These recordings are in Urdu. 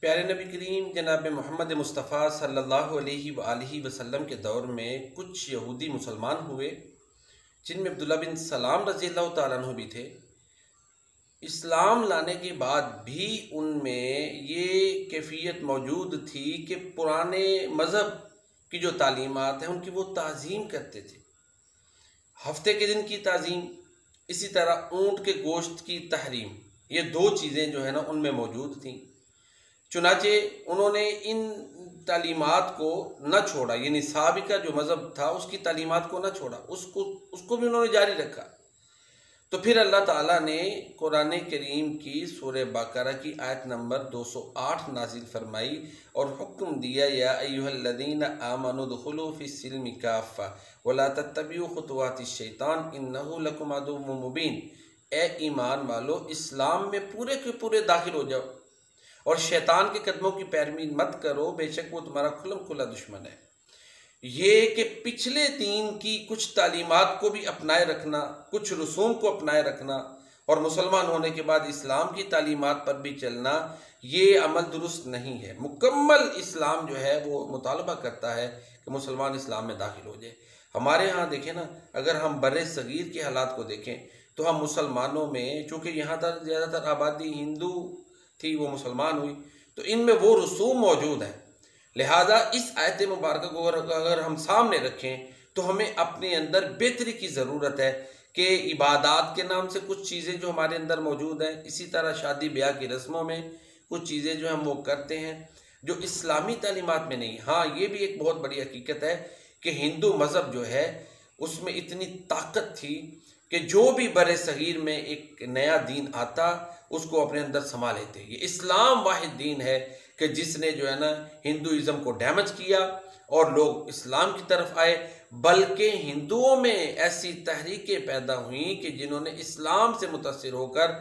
پیارے نبی کریم جناب محمد مصطفیٰ صلی اللہ علیہ وآلہ وسلم کے دور میں کچھ یہودی مسلمان ہوئے، جن میں عبداللہ بن سلام رضی اللہ تعالیٰ عنہ بھی تھے۔ اسلام لانے کے بعد بھی ان میں یہ کیفیت موجود تھی کہ پرانے مذہب کی جو تعلیمات ہیں ان کی وہ تعظیم کرتے تھے۔ ہفتے کے دن کی تعظیم، اسی طرح اونٹ کے گوشت کی تحریم، یہ دو چیزیں جو ہے نا ان میں موجود تھیں۔ چنانچہ انہوں نے ان تعلیمات کو نہ چھوڑا، یعنی سابقہ جو مذہب تھا اس کی تعلیمات کو نہ چھوڑا، اس کو بھی انہوں نے جاری رکھا۔ تو پھر اللہ تعالیٰ نے قرآن کریم کی سورہ بقرہ کی آیت نمبر 208 نازل فرمائی اور حکم دیا، یا ایھا الذین آمنوا ادخلوا فی السلم کافہ ولا تتبعوا خطوات الشیطان انہ لکم عدو مبین۔ اے ایمان والو، اسلام میں پورے کے پورے داخل ہو جاؤ اور شیطان کے قدموں کی پیروی مت کرو، بے شک وہ تمہارا کھلم کھلا دشمن ہے۔ یہ کہ پچھلے دین کی کچھ تعلیمات کو بھی اپنائے رکھنا، کچھ رسوم کو اپنائے رکھنا اور مسلمان ہونے کے بعد اسلام کی تعلیمات پر بھی چلنا، یہ عمل درست نہیں ہے۔ مکمل اسلام جو ہے وہ مطالبہ کرتا ہے کہ مسلمان اسلام میں داخل ہو جائے۔ ہمارے ہاں دیکھیں نا، اگر ہم بر صغیر کے حالات کو دیکھیں تو ہم مسلمانوں میں، چونکہ یہاں تر زیادہ تر آبادی ہندو تھی، وہ مسلمان ہوئی، تو ان میں وہ رسوم موجود ہیں۔ لہٰذا اس آیت مبارکہ کو اگر ہم سامنے رکھیں تو ہمیں اپنے اندر بہتری کی ضرورت ہے کہ عبادات کے نام سے کچھ چیزیں جو ہمارے اندر موجود ہیں، اسی طرح شادی بیاہ کی رسموں میں کچھ چیزیں جو ہم وہ کرتے ہیں جو اسلامی تعلیمات میں نہیں۔ ہاں، یہ بھی ایک بہت بڑی حقیقت ہے کہ ہندو مذہب جو ہے اس میں اتنی طاقت تھی کہ جو بھی بر صغیر میں ایک نیا دین آتا اس کو اپنے اندر سما لیتے۔ یہ اسلام واحد دین ہے کہ جس نے جو ہے نا ہندوازم کو ڈیمیج کیا اور لوگ اسلام کی طرف آئے، بلکہ ہندوؤں میں ایسی تحریکیں پیدا ہوئیں کہ جنہوں نے اسلام سے متاثر ہو کر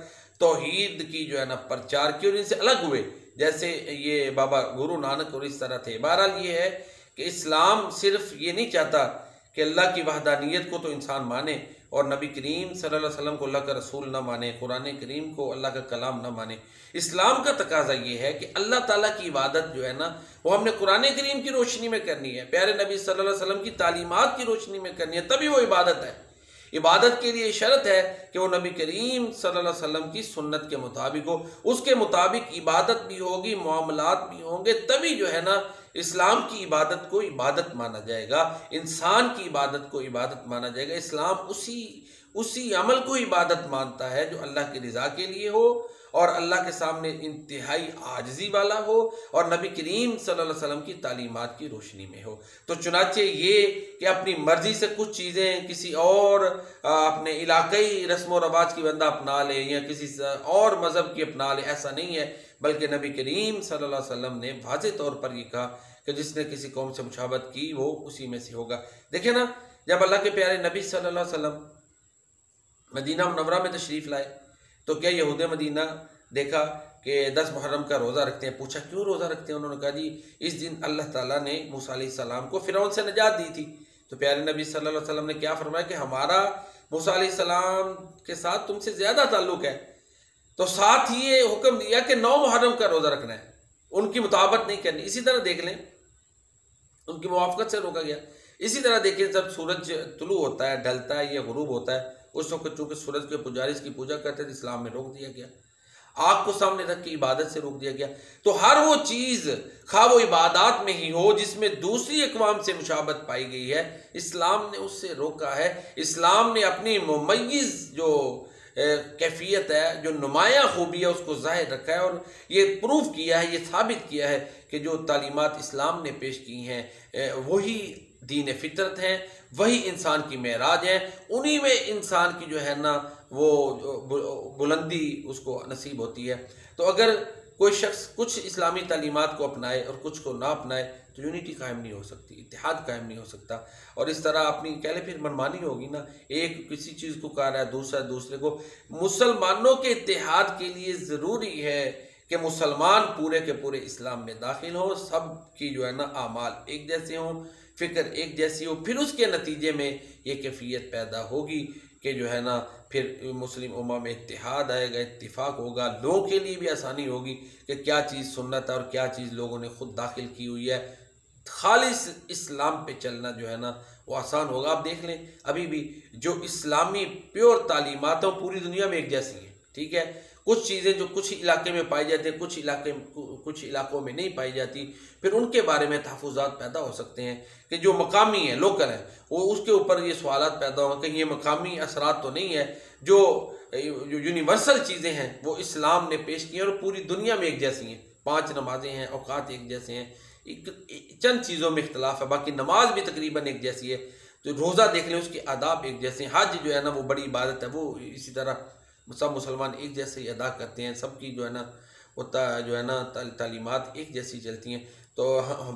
توحید کی جو ہے نا پرچار کی اور ان سے الگ ہوئے، جیسے یہ بابا گرو نانک اور اس طرح تھے۔ بہرحال یہ ہے کہ اسلام صرف یہ نہیں چاہتا کہ اللہ کی وحدانیت کو تو انسان مانے اور نبی کریم صلی اللہ علیہ وسلم کو اللہ کا رسول نہ مانے، قرآن کریم کو اللہ کا کلام نہ مانے۔ اسلام کا تقاضا یہ ہے کہ اللہ تعالیٰ کی عبادت جو ہے نا وہ ہم نے قرآن کریم کی روشنی میں کرنی ہے، پیارے نبی صلی اللہ علیہ وسلم کی تعلیمات کی روشنی میں کرنی ہے، تبھی وہ عبادت ہے۔ عبادت کے لیے شرط ہے کہ وہ نبی کریم صلی اللہ علیہ وسلم کی سنت کے مطابق ہو، اس کے مطابق عبادت بھی ہوگی، معاملات بھی ہوں گے، تبھی جو ہے نا اسلام کی عبادت کو عبادت مانا جائے گا، انسان کی عبادت کو عبادت مانا جائے گا۔ اسلام اسی عمل کو عبادت مانتا ہے جو اللہ کی رضا کے لیے ہو اور اللہ کے سامنے انتہائی عاجزی والا ہو اور نبی کریم صلی اللہ علیہ وسلم کی تعلیمات کی روشنی میں ہو۔ تو چنانچہ یہ کہ اپنی مرضی سے کچھ چیزیں کسی اور اپنے علاقائی رسم و رواج کی بندہ اپنا لے یا کسی اور مذہب کی اپنا لے، ایسا نہیں ہے، بلکہ نبی کریم صلی اللہ علیہ وسلم نے واضح طور پر یہ کہا کہ جس نے کسی قوم سے مشابہت کی وہ اسی میں سے ہوگا۔ دیکھیں نا، جب اللہ کے پیارے نبی صلی اللہ علیہ وسلم مدینہ منورہ میں تشریف لائے تو کیا یہود مدینہ دیکھا کہ 10 محرم کا روزہ رکھتے ہیں؟ پوچھا کیوں روزہ رکھتے ہیں؟ انہوں نے کہا جی اس دن اللہ تعالیٰ نے موسیٰ علیہ السلام کو فرعون سے نجات دی تھی۔ تو پیارے نبی صلی اللہ علیہ وسلم نے کیا فرمایا کہ ہمارا موسیٰ علیہ السلام کے ساتھ تم سے زیادہ تعلق ہے، تو ساتھ ہی یہ حکم دیا کہ 9 محرم کا روزہ رکھنا ہے، ان کی مطابقت نہیں کرنی۔ اسی طرح دیکھ لیں، ان کی موافقت سے روکا گیا۔ اسی طرح دیکھیں، جب سورج طلوع ہوتا ہے، ڈھلتا ہے یا غروب ہوتا ہے، اس وقت چونکہ سورج کے پجاری اس کی پوجا کرتے تھے، اسلام میں روک دیا گیا۔ آگ کو سامنے رکھ کے عبادت سے روک دیا گیا۔ تو ہر وہ چیز خواہ وہ عبادات میں ہی ہو جس میں دوسری اقوام سے مشابہت پائی گئی ہے، اسلام نے اس سے روکا ہے۔ اسلام نے اپنی ممیز جو کیفیت ہے، جو نمایاں خوبی ہے، اس کو ظاہر رکھا ہے اور یہ پروف کیا ہے، یہ ثابت کیا ہے کہ جو تعلیمات اسلام نے پیش کی ہیں وہی دین فطرت ہیں، وہی انسان کی معراج ہیں، انہی میں انسان کی جو ہے نا وہ بلندی اس کو نصیب ہوتی ہے۔ تو اگر کوئی شخص کچھ اسلامی تعلیمات کو اپنائے اور کچھ کو نہ اپنائے تو یونٹی قائم نہیں ہو سکتی، اتحاد قائم نہیں ہو سکتا، اور اس طرح اپنی کہہ لیں پھر منمانی ہوگی نا، ایک کسی چیز کو کہہ رہا ہے، دوسرا دوسرے کو۔ مسلمانوں کے اتحاد کے لیے ضروری ہے کہ مسلمان پورے کے پورے اسلام میں داخل ہوں، سب کی جو ہے نا اعمال ایک جیسے ہوں، فکر ایک جیسی ہو، پھر اس کے نتیجے میں یہ کیفیت پیدا ہوگی کہ جو ہے نا پھر مسلم امہ میں اتحاد آئے گا، اتفاق ہوگا، لوگوں کے لیے بھی آسانی ہوگی کہ کیا چیز سنت ہے اور کیا چیز لوگوں نے خود داخل کی ہوئی ہے۔ خالص اسلام پہ چلنا جو ہے نا وہ آسان ہوگا۔ آپ دیکھ لیں ابھی بھی جو اسلامی پیور تعلیمات ہیں پوری دنیا میں ایک جیسی ہیں، ٹھیک ہے؟ کچھ چیزیں جو کچھ علاقے میں پائی جاتی ہیں، کچھ علاقوں میں نہیں پائی جاتی، پھر ان کے بارے میں تحفظات پیدا ہو سکتے ہیں کہ جو مقامی ہیں، لوکل ہیں، وہ اس کے اوپر یہ سوالات پیدا ہوں کہ یہ مقامی اثرات تو نہیں ہے، جو یونیورسل چیزیں ہیں وہ اسلام نے پیش کی ہیں اور پوری دنیا میں ایک جیسی ہیں۔ 5 نمازیں ہیں، اوقات ایک جیسے ہیں، چند چیزوں میں اختلاف ہے، باقی نماز بھی تقریباً ایک جیسی ہے۔ تو روزہ دیکھ لیں، اس کے آداب ایک جیسے ہیں۔ حج جو ہے نا وہ بڑی عبادت ہے، وہ اسی طرح سب مسلمان ایک جیسے ہی ادا کرتے ہیں، سب کی جو ہے نا وہ جو ہے نا تعلیمات ایک جیسی چلتی ہیں۔ تو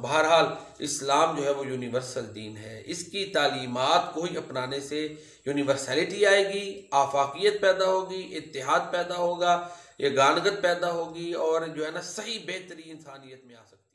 بہرحال اسلام جو ہے وہ یونیورسل دین ہے، اس کی تعلیمات کو ہی اپنانے سے یونیورسلٹی آئے گی، آفاقیت پیدا ہوگی، اتحاد پیدا ہوگا، یگانگت پیدا ہوگی، اور جو ہے نا صحیح بہتری انسانیت میں آ سکتی ہے۔